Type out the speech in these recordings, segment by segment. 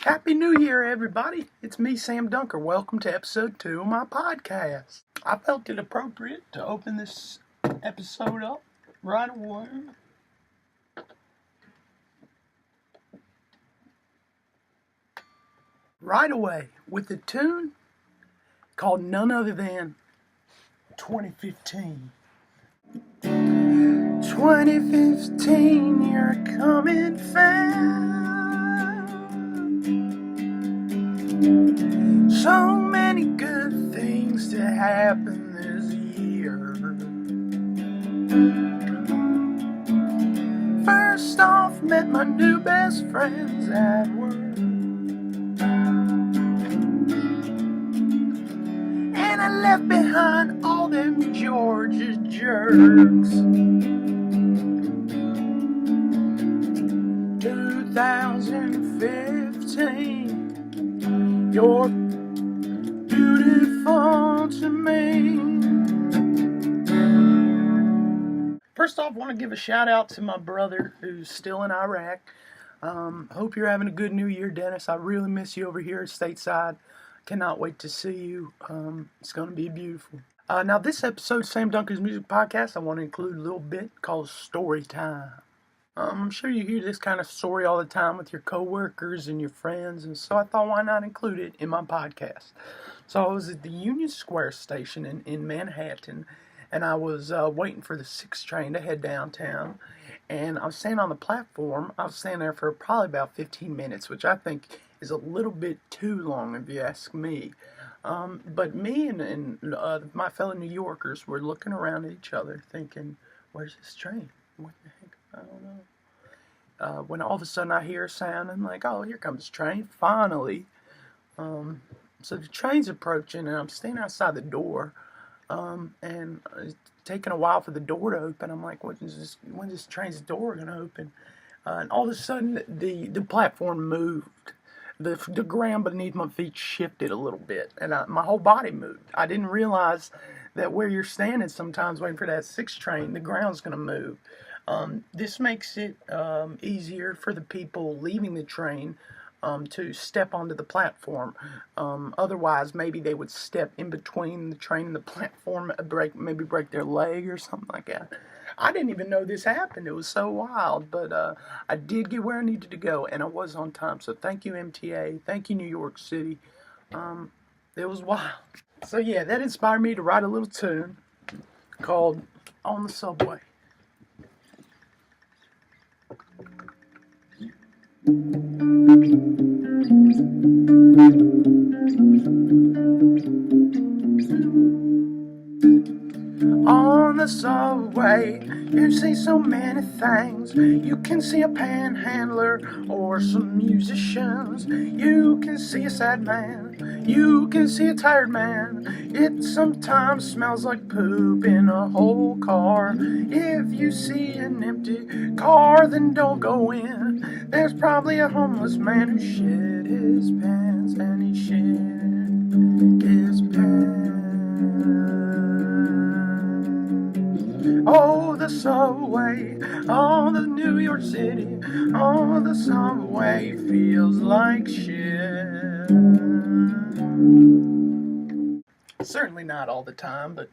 Happy New Year, everybody. It's me, Sam Dunker. Welcome to episode 2 of my podcast. I felt it appropriate to open this episode up right away. With a tune called none other than 2015. 2015, you're coming fast. So many good things to happen this year. First off, met my new best friends at work. And I left behind all them Georgia jerks. 2015, you're beautiful to me. First off, I want to give a shout out to my brother who's still in Iraq. Hope you're having a good New Year, Dennis. I really miss you over here stateside. Cannot wait to see you. It's going to be beautiful. Now, this episode of Sam Dunker's Music Podcast, I want to include a little bit called Story Time. I'm sure you hear this kind of story all the time with your coworkers and your friends, and so I thought, why not include it in my podcast? So I was at the Union Square station in Manhattan, and I was waiting for the 6 train to head downtown, and I was standing on the platform. I was standing there for probably about 15 minutes, which I think is a little bit too long if you ask me. But me and my fellow New Yorkers were looking around at each other thinking, where's this train? What the heck? I don't know. When all of a sudden I hear a sound, I'm like, oh, here comes the train, finally. So the train's approaching, and I'm standing outside the door, and it's taking a while for the door to open. I'm like, when's this train's door going to open? And all of a sudden, the platform moved. The ground beneath my feet shifted a little bit, and my whole body moved. I didn't realize that where you're standing sometimes waiting for that 6 train, the ground's going to move. This makes it easier for the people leaving the train to step onto the platform. Otherwise, maybe they would step in between the train and the platform, maybe break their leg or something like that. I didn't even know this happened. It was so wild, but I did get where I needed to go, and I was on time. So thank you, MTA. Thank you, New York City. It was wild. So yeah, that inspired me to write a little tune called On the Subway. On the subway, you see so many things. You can see a panhandler or some musicians. You can see a sad man. You can see a tired man. It sometimes smells like poop in a whole car. If you see an empty car, then don't go in. There's probably a homeless man who shit his pants, and he shit his pants. Oh, the subway, oh, the New York City, oh, the subway feels like shit. Certainly not all the time, but,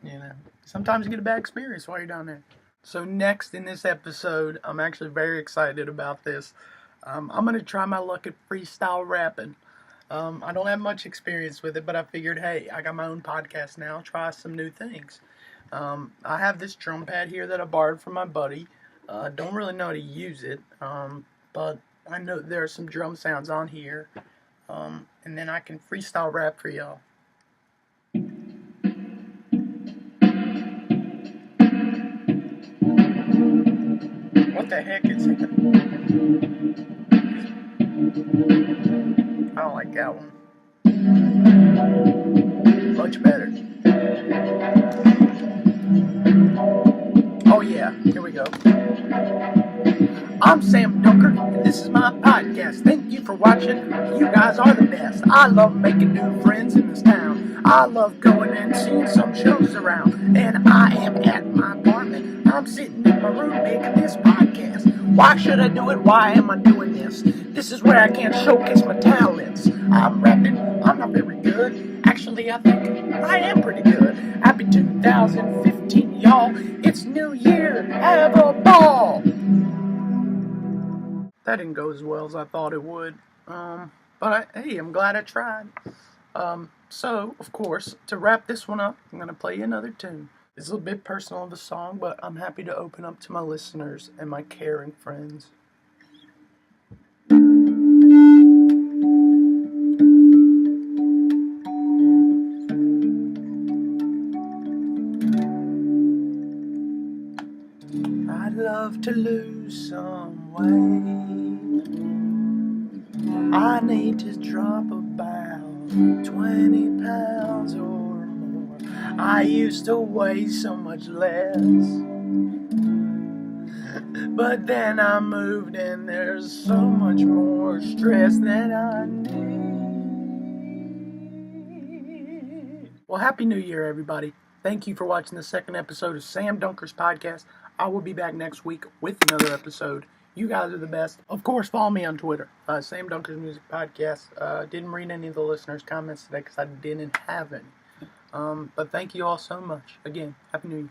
sometimes you get a bad experience while you're down there. So next in this episode, I'm actually very excited about this. I'm going to try my luck at freestyle rapping. I don't have much experience with it, but I figured, hey, I got my own podcast now, I'll try some new things. I have this drum pad here that I borrowed from my buddy. Don't really know how to use it, but I know there are some drum sounds on here, and then I can freestyle rap for y'all. What the heck is it? I don't like that one. Much better. Oh yeah, here we go. I'm Sam Dunker, and this is my podcast. Thank you for watching. You guys are the best. I love making new friends in this town. I love going and seeing some shows around. And I am at my apartment. I'm sitting in my room making this podcast. Why should I do it? Why am I doing this? This is where I can showcase my talent. I'm rapping, I'm not very good. Actually, I think I am pretty good. Happy 2015, y'all. It's New Year. Have a ball. That didn't go as well as I thought it would. Hey, I'm glad I tried. So, of course, to wrap this one up, I'm going to play you another tune. It's a little bit personal of a song, but I'm happy to open up to my listeners and my caring friends. I'd love to lose some weight. I need to drop about 20 pounds or more. I used to weigh so much less, but then I moved and there's so much more stress that I need. Well, Happy New Year, everybody. Thank you for watching the second episode of Sam Dunker's podcast. I will be back next week with another episode. You guys are the best. Of course, follow me on Twitter, Sam Dunker's Music Podcast. Didn't read any of the listeners' comments today because I didn't have any. But thank you all so much. Again, Happy New Year.